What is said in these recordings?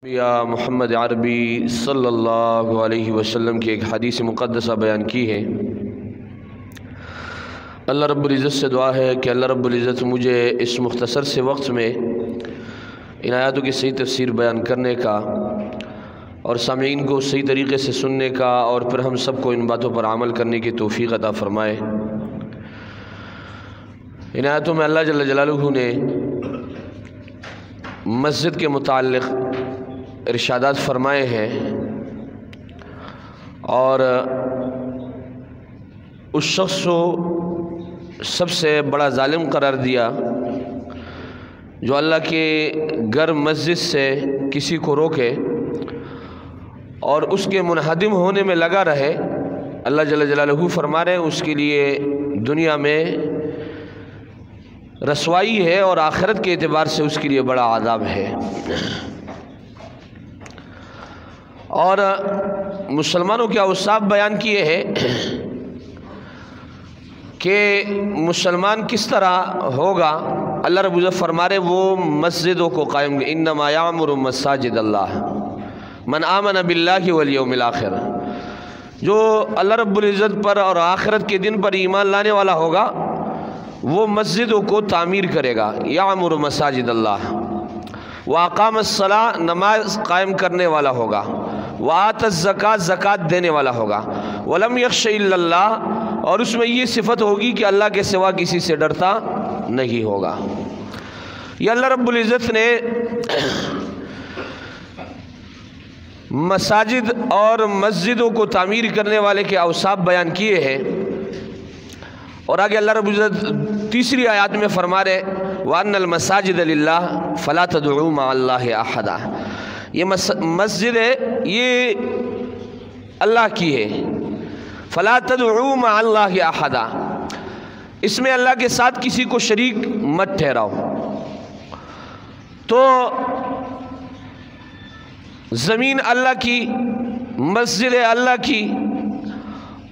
یا محمد عربی صلی اللہ علیہ وسلم کی ایک حدیث مقدسہ بیان کی ہے۔ اللہ رب العزت سے دعا ہے کہ اللہ رب العزت مجھے اس مختصر سے وقت میں ان آیاتوں کی صحیح تفسیر بیان کرنے کا اور سامعین کو صحیح طریقے سے سننے کا اور پھر ہم سب کو ان باتوں پر عمل کرنے کی توفیق عطا فرمائے۔ ان آیاتوں میں اللہ جل جلالہ نے مسجد کے متعلق ارشادات فرمائے ہیں اور اس شخص کو سب سے بڑا ظالم قرار دیا جو اللہ کے گھر مسجد سے کسی کو روکے اور اس کے منہدم ہونے میں لگا رہے۔ اللہ جل جلالہ فرما رہے ہیں اس کے لیے دنیا میں رسوائی ہے اور آخرت کے اعتبار سے اس کے لیے بڑا عذاب ہے۔ اور مسلمانوں کے اوصاف بیان کیے ہیں کہ مسلمان کس طرح ہوگا۔ اللہ رب العزت فرما رہے وہ مسجدوں کو قائم، انما یعمر مساجد اللہ من آمن باللہ والیوم الآخر، جو اللہ رب العزت پر اور آخرت کے دن پر ایمان لانے والا ہوگا وہ مسجدوں کو تعمیر کرے گا۔ یعمر مساجد اللہ، واقام الصلاۃ، نماز قائم کرنے والا ہوگا، وآت الزکاۃ، زکوٰۃ دینے والا ہوگا، ولم یخش الا اللہ، اور اس میں یہ صفت ہوگی کہ اللہ کے سوا کسی سے ڈرتا نہیں ہوگا۔ یہ اللہ رب العزت نے مساجد اور مسجدوں کو تعمیر کرنے والے کے اوصاف بیان کیے ہیں۔ اور آگے اللہ رب العزت تیسری آیات میں فرما رہے وَأَنَّ الْمَسَاجِدَ لِلَّهِ فَلَا تَدْعُوا مَعَ اللَّهِ أَحَدًا، یہ مسجد ہے یہ اللہ کی ہے۔ فَلَا تَدْعُوا مَعَ اللَّهِ أَحَدًا، اس میں اللہ کے ساتھ کسی کو شریک مت ٹھہراؤ۔ تو زمین اللہ کی، مسجد اللہ کی،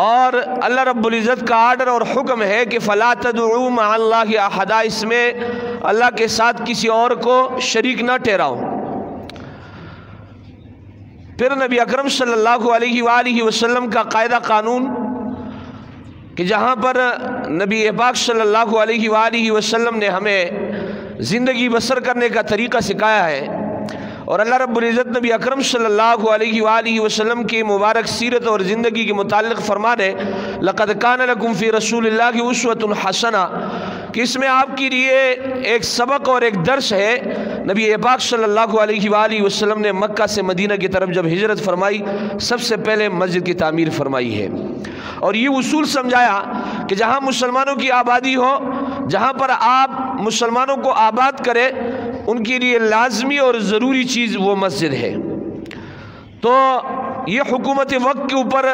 اور اللہ رب العزت کا آرڈر اور حکم ہے کہ فَلَا تَدْعُوا مَعَ اللَّهِ أَحَدًا، اس میں اللہ کے ساتھ کسی اور کو شریک نہ ٹھہراؤ۔ پھر نبی اکرم صلی اللہ علیہ وآلہ وسلم کا قاعدہ قانون کہ جہاں پر نبی پاک صلی اللہ علیہ وآلہ وسلم نے ہمیں زندگی بسر کرنے کا طریقہ سکھایا ہے، اور اللہ رب العزت نبی اکرم صلی اللہ علیہ وآلہ وسلم کی مبارک سیرت اور زندگی کے متعلق فرما رہے لَقَدْ كَانَ لَكُمْ فِي رَسُولِ اللَّهِ أُسْوَةٌ حَسَنَةٌ، کہ اس میں آپ کے لیے ایک سبق اور ایک درس ہے۔ نبی پاک صلی اللہ علیہ وآلہ وسلم نے مکہ سے مدینہ کی طرف جب ہجرت فرمائی سب سے پہلے مسجد کی تعمیر فرمائی ہے، اور یہ اصول سمجھایا کہ جہاں مسلمانوں کی آبادی ہو، جہاں پر آپ مسلمانوں کو آباد کرے، ان کے لیے لازمی اور ضروری چیز وہ مسجد ہے۔ تو یہ حکومت وقت کے اوپر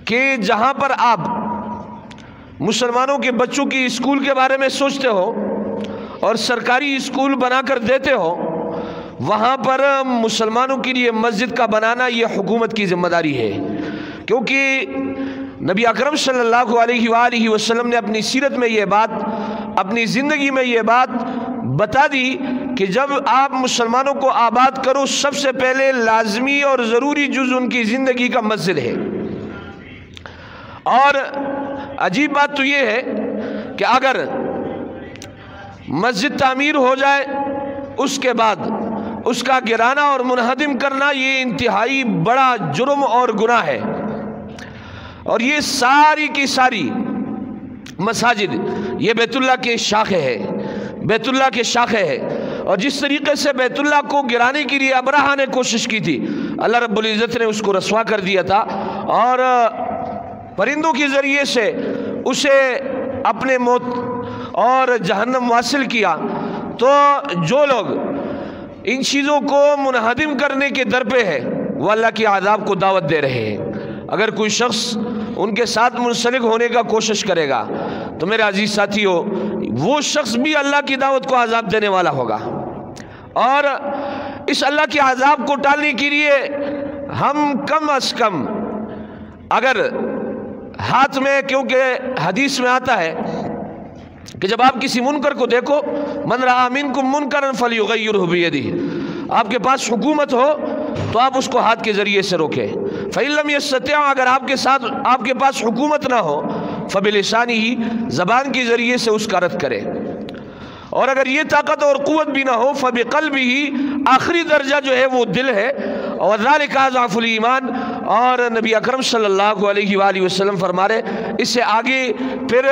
کہ جہاں پر آپ مسلمانوں کے بچوں کی اسکول کے بارے میں سوچتے ہو اور سرکاری اسکول بنا کر دیتے ہو، وہاں پر مسلمانوں کے لیے مسجد کا بنانا یہ حکومت کی ذمہ داری ہے، کیونکہ نبی اکرم صلی اللہ علیہ وآلہ وسلم نے اپنی سیرت میں یہ بات، اپنی زندگی میں یہ بات بتا دی کہ جب آپ مسلمانوں کو آباد کرو سب سے پہلے لازمی اور ضروری جز ان کی زندگی کا مسجد ہے۔ اور عجیب بات تو یہ ہے کہ اگر مسجد تعمیر ہو جائے اس کے بعد اس کا گرانا اور منہدم کرنا یہ انتہائی بڑا جرم اور گناہ ہے۔ اور یہ ساری کی ساری مساجد یہ بیت اللہ کے شاخے ہے، بیت اللہ کے شاخے ہے، اور جس طریقے سے بیت اللہ کو گرانے کے لیے ابرہہ نے کوشش کی تھی، اللہ رب العزت نے اس کو رسوا کر دیا تھا اور پرندوں کے ذریعے سے اسے اپنے موت اور جہنم واصل کیا۔ تو جو لوگ ان چیزوں کو منہدم کرنے کے در پہ ہے وہ اللہ کے عذاب کو دعوت دے رہے ہیں۔ اگر کوئی شخص ان کے ساتھ منسلک ہونے کا کوشش کرے گا تو میرے عزیز ساتھیو وہ شخص بھی اللہ کی دعوت کو عذاب دینے والا ہوگا۔ اور اس اللہ کے عذاب کو ٹالنے کے لیے ہم کم از کم اگر ہاتھ میں، کیونکہ حدیث میں آتا ہے کہ جب آپ کسی منکر کو دیکھو من رآ منکم منکرا فلیغیرہ بیدہ، آپ کے پاس حکومت ہو تو آپ اس کو ہاتھ کے ذریعے سے روکیں۔ فَإِن لَمْ يَسْتَطِعْ، اگر آپ کے پاس حکومت نہ ہو، فَبِلِسَانِهِ، زبان کے ذریعے سے اس کا رد کرے، اور اگر یہ طاقت اور قوت بھی نہ ہو فَبِقَلْبِهِ، آخری درجہ جو ہے وہ دل ہے، اور ذَلِكَ أَضْعَفُ الْإِيمَانِ، اور نبی اکرم صلی اللہ علیہ وآلہ وسلم فرما رہے اس سے آگے پھر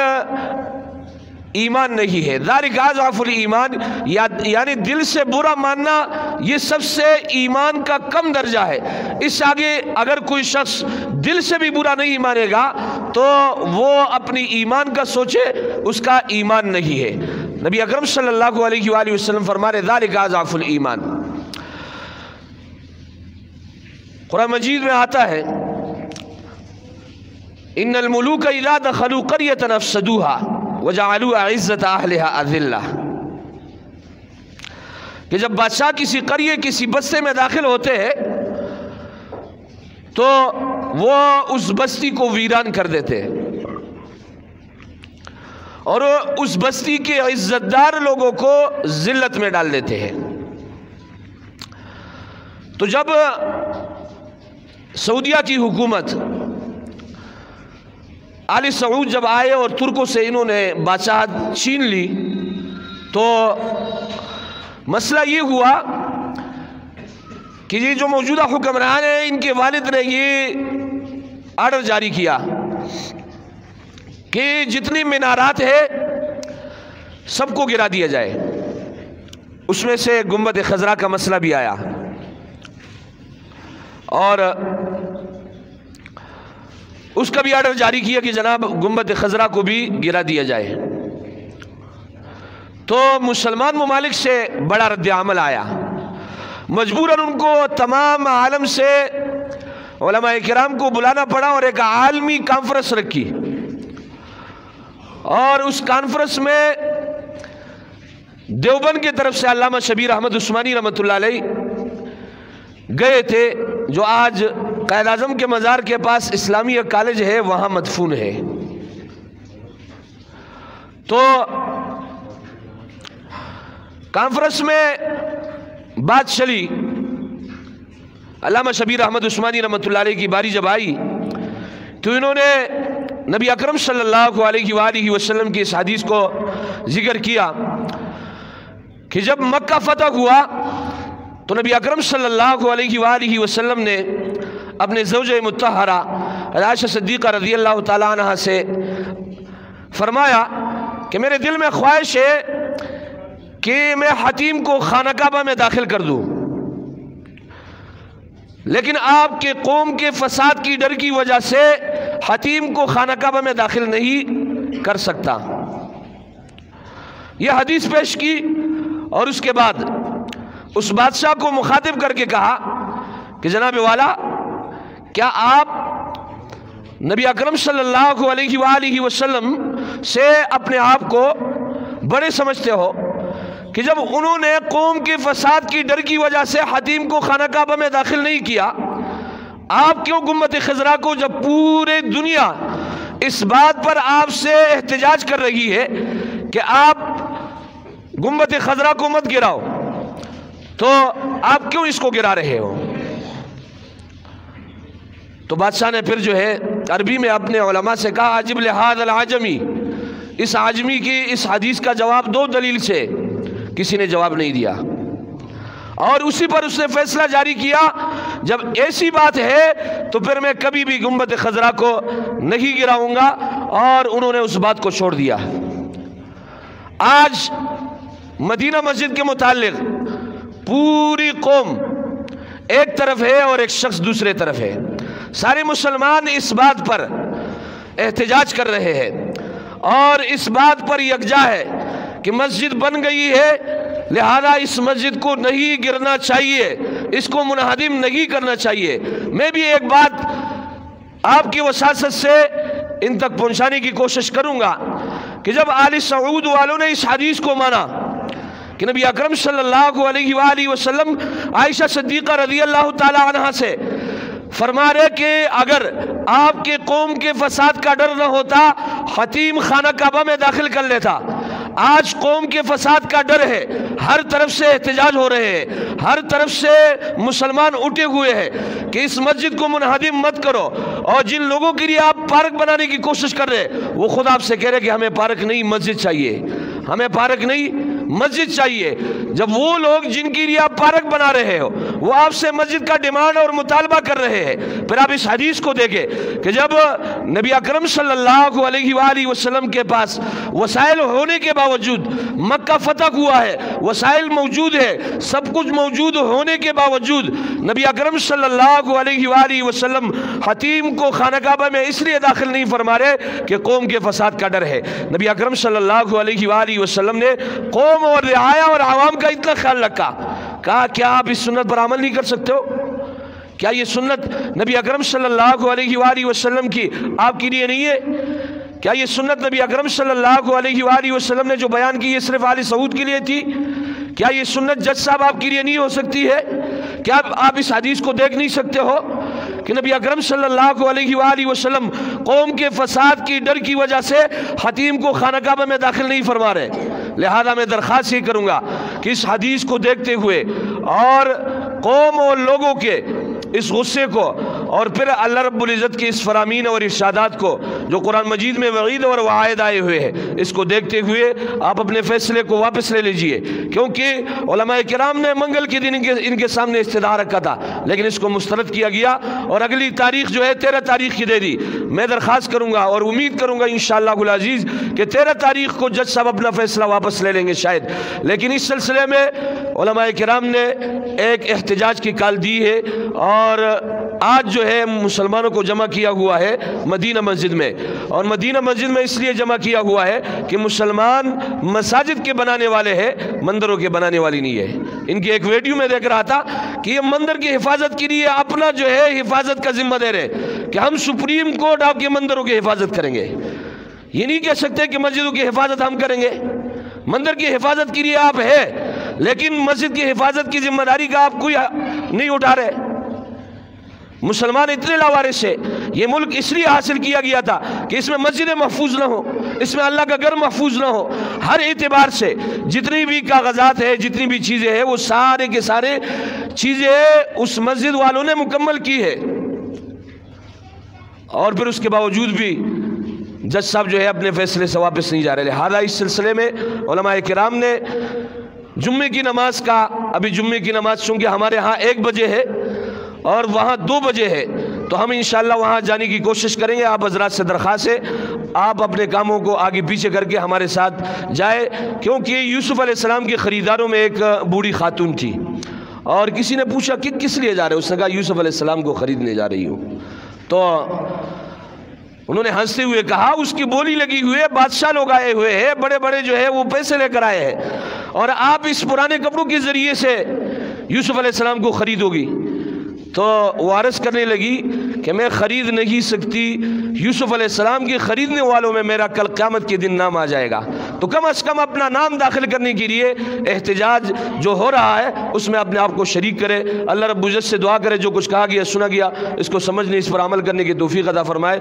ایمان نہیں ہے۔ ذَلِكَ أَضْعَفُ الْإِيمَانِ، یعنی دل سے برا ماننا یہ سب سے ایمان کا کم درجہ ہے۔ اس سے آگے اگر کوئی شخص دل سے بھی برا نہیں مانے گا تو وہ اپنی ایمان کا سوچے، اس کا ایمان نہیں ہے۔ نبی اکرم صلی اللہ علیہ وآلہ وسلم فرما رہے ذَلِكَ أَضْعَفُ الْإِيمَانِ۔ قرآن مجید میں آتا ہے ان الملوک اذا دخلوا قریۃ افسدوها وجعلوا اعزۃ اہلها اذلہ، کہ جب بادشاہ کسی قریے کسی بستے میں داخل ہوتے ہیں تو وہ اس بستی کو ویران کر دیتے ہیں اور اس بستی کے عزت دار لوگوں کو ذلت میں ڈال دیتے ہیں۔ تو جب سعودیہ کی حکومت آل سعود جب آئے اور ترکوں سے انہوں نے بادشاہت چھین لی تو مسئلہ یہ ہوا کہ یہ جو موجودہ حکمران ہیں ان کے والد نے یہ آرڈر جاری کیا کہ جتنی مینارات ہے سب کو گرا دیا جائے۔ اس میں سے گنبد خضرا کا مسئلہ بھی آیا اور اس کا بھی آرڈر جاری کیا کہ جناب گنبد خضرا کو بھی گرا دیا جائے۔ تو مسلمان ممالک سے بڑا رد عمل آیا، مجبوراً ان کو تمام عالم سے علماء کرام کو بلانا پڑا اور ایک عالمی کانفرنس رکھی، اور اس کانفرنس میں دیوبند کی طرف سے علامہ شبیر احمد عثمانی رحمۃ اللہ علیہ گئے تھے، جو آج قائد اعظم کے مزار کے پاس اسلامیہ کالج ہے وہاں مدفون ہے۔ تو کانفرنس میں بات چلی، علامہ شبیر احمد عثمانی رحمۃ اللہ علیہ کی باری جب آئی تو انہوں نے نبی اکرم صلی اللہ علیہ وآلہ وسلم کی اس حدیث کو ذکر کیا کہ جب مکہ فتح ہوا تو نبی اکرم صلی اللہ علیہ وآلہ وسلم نے اپنے زوجہ مطہرہ عائشہ صدیقہ رضی اللہ تعالیٰ عنہ سے فرمایا کہ میرے دل میں خواہش ہے کہ میں حتیم کو خانہ کعبہ میں داخل کر دوں، لیکن آپ کے قوم کے فساد کی ڈر کی وجہ سے حتیم کو خانہ کعبہ میں داخل نہیں کر سکتا۔ یہ حدیث پیش کی اور اس کے بعد اس بادشاہ کو مخاطب کر کے کہا کہ جناب والا، کیا آپ نبی اکرم صلی اللہ علیہ وآلہ وسلم سے اپنے آپ کو بڑے سمجھتے ہو کہ جب انہوں نے قوم کے فساد کی ڈر کی وجہ سے حتیم کو خانہ کعبہ میں داخل نہیں کیا، آپ کیوں گنبد خضرا کو، جب پورے دنیا اس بات پر آپ سے احتجاج کر رہی ہے کہ آپ گنبد خضرا کو مت گراؤ، تو آپ کیوں اس کو گرا رہے ہو؟ تو بادشاہ نے پھر جو ہے عربی میں اپنے علماء سے کہا عجب لہذا العجمی، اس عجمی کی اس حدیث کا جواب دو دلیل سے کسی نے جواب نہیں دیا، اور اسی پر اس نے فیصلہ جاری کیا جب ایسی بات ہے تو پھر میں کبھی بھی گنبد خضرا کو نہیں گراؤں گا، اور انہوں نے اس بات کو چھوڑ دیا۔ آج مدینہ مسجد کے متعلق پوری قوم ایک طرف ہے اور ایک شخص دوسرے طرف ہے، سارے مسلمان اس بات پر احتجاج کر رہے ہیں اور اس بات پر یکجا ہے کہ مسجد بن گئی ہے، لہذا اس مسجد کو نہیں گرنا چاہیے، اس کو منہدم نہیں کرنا چاہیے۔ میں بھی ایک بات آپ کی وساطت سے ان تک پہنچانے کی کوشش کروں گا کہ جب آل سعود والوں نے اس حدیث کو مانا کہ نبی اکرم صلی اللہ علیہ وآلہ وسلم عائشہ صدیقہ رضی اللہ تعالی عنہ سے فرما رہے کہ اگر آپ کے قوم کے فساد کا ڈر نہ ہوتا حتیم خانہ کعبہ میں داخل کر لیتا، آج قوم کے فساد کا ڈر ہے، ہر طرف سے احتجاج ہو رہے ہیں، ہر طرف سے مسلمان اٹھے ہوئے ہیں کہ اس مسجد کو منہدم مت کرو، اور جن لوگوں کے لیے آپ پارک بنانے کی کوشش کر رہے ہیں وہ خود آپ سے کہہ رہے کہ ہمیں پارک نہیں مسجد چاہیے، ہمیں پارک نہیں مسجد چاہیے۔ جب وہ لوگ جن کے لیے آپ پارک بنا رہے ہو وہ آپ سے مسجد کا ڈیمانڈ اور مطالبہ کر رہے ہیں، پھر آپ اس حدیث کو دیکھیں کہ جب نبی اکرم صلی اللہ علیہ وآلہ وسلم کے پاس وسائل ہونے کے باوجود، مکہ فتح ہوا ہے، وسائل موجود ہے، سب کچھ موجود ہونے کے باوجود نبی اکرم صلی اللہ علیہ وآلہ وسلم حتیم کو خانہ کعبہ میں اس لیے داخل نہیں فرما رہے کہ قوم کے فساد کا ڈر ہے۔ نبی اکرم صلی اللہ علیہ وآلہ وسلم نے قوم اور رعایا اور عوام کا اتنا خیال رکھا، کہا کیا آپ اس سنت پر عمل نہیں کر سکتے ہو؟ کیا یہ سنت نبی اکرم صلی اللہ علیہ وآلہ وسلم کی آپ کے لیے نہیں ہے؟ کیا یہ سنت نبی اکرم صلی اللہ علیہ وآلہ وسلم نے جو بیان کی یہ صرف آل سعود کے لیے تھی؟ کیا یہ سنت جج صاحب آپ کے لیے نہیں ہو سکتی ہے؟ کیا آپ اس حدیث کو دیکھ نہیں سکتے ہو کہ نبی اکرم صلی اللہ علیہ وآلہ وسلم قوم کے فساد کی ڈر کی وجہ سے حتیم کو خانہ کعبہ میں داخل نہیں فرما رہے؟ لہذا میں درخواست یہ کروں گا کہ اس حدیث کو دیکھتے ہوئے اور قوم اور لوگوں کے اس غصے کو اور پھر اللہ رب العزت کے اس فرامین اور ارشادات کو جو قرآن مجید میں وعید اور وعائد آئے ہوئے ہیں، اس کو دیکھتے ہوئے آپ اپنے فیصلے کو واپس لے لیجئے، کیونکہ علماء کرام نے منگل کے دن ان کے سامنے استدعا رکھا تھا لیکن اس کو مسترد کیا گیا اور اگلی تاریخ جو ہے 13 تاریخ کی دے دی۔ میں درخواست کروں گا اور امید کروں گا انشاءاللہ العزیز کہ 13 تاریخ کو جج صاحب اپنا فیصلہ واپس لے لیں گے شاید، لیکن اس سلسلے میں علماء کرام نے ایک احتجاج کی کال دی ہے اور آج جو ہے مسلمانوں کو جمع کیا ہوا ہے مدینہ مسجد میں، اور مدینہ مسجد میں اس لیے جمع کیا ہوا ہے کہ مسلمان مساجد کے بنانے والے ہیں، مندروں کے بنانے والی نہیں ہے۔ ان کی ایک ویڈیو میں دیکھ رہا تھا کہ یہ مندر کی حفاظت کے لیے اپنا جو ہے حفاظت کا ذمہ دے رہے کہ ہم سپریم کورٹ آپ کے مندروں کی حفاظت کریں گے، یہ نہیں کہہ سکتے کہ مسجدوں کی حفاظت ہم کریں گے۔ مندر کی حفاظت کے لیے آپ ہے لیکن مسجد کی حفاظت کی ذمہ داری کا آپ کوئی نہیں اٹھا رہے۔ مسلمان اتنے لاوارث ہے، یہ ملک اس لیے حاصل کیا گیا تھا کہ اس میں مسجدیں محفوظ نہ ہو، اس میں اللہ کا گھر محفوظ نہ ہو، ہر اعتبار سے جتنی بھی کاغذات ہے، جتنی بھی چیزیں ہیں، وہ سارے کے سارے چیزیں اس مسجد والوں نے مکمل کی ہے، اور پھر اس کے باوجود بھی جج صاحب جو ہے اپنے فیصلے سے واپس نہیں جا رہے۔ لہذا اس سلسلے میں علماء کرام نے جمعے کی نماز کا، ابھی جمعے کی نماز چونکہ ہمارے ہاں 1 بجے ہے اور وہاں 2 بجے ہے، تو ہم انشاءاللہ وہاں جانے کی کوشش کریں گے۔ آپ حضرات سے درخواست ہے آپ اپنے کاموں کو آگے پیچھے کر کے ہمارے ساتھ جائے، کیونکہ یوسف علیہ السلام کے خریداروں میں ایک بوڑھی خاتون تھی، اور کسی نے پوچھا کہ کس لیے جا رہے؟ اس نے کہا یوسف علیہ السلام کو خریدنے جا رہی ہوں۔ تو انہوں نے ہنستے ہوئے کہا اس کی بولی لگی ہوئی ہے، بادشاہ لوگ آئے ہوئے ہیں، بڑے بڑے جو ہے وہ پیسے لے کر آئے ہیں، اور آپ اس پرانے کپڑوں کے ذریعے سے یوسف علیہ السلام کو خریدو گی؟ تو وہ عرض کرنے لگی کہ میں خرید نہیں سکتی، یوسف علیہ السلام کی خریدنے والوں میں میرا کل قیامت کے دن نام آ جائے گا، تو کم از کم اپنا نام داخل کرنے کے لیے احتجاج جو ہو رہا ہے اس میں اپنے آپ کو شریک کرے۔ اللہ رب العزت سے دعا کرے جو کچھ کہا گیا سنا گیا اس کو سمجھنے، اس پر عمل کرنے کی توفیق عطا فرمائے۔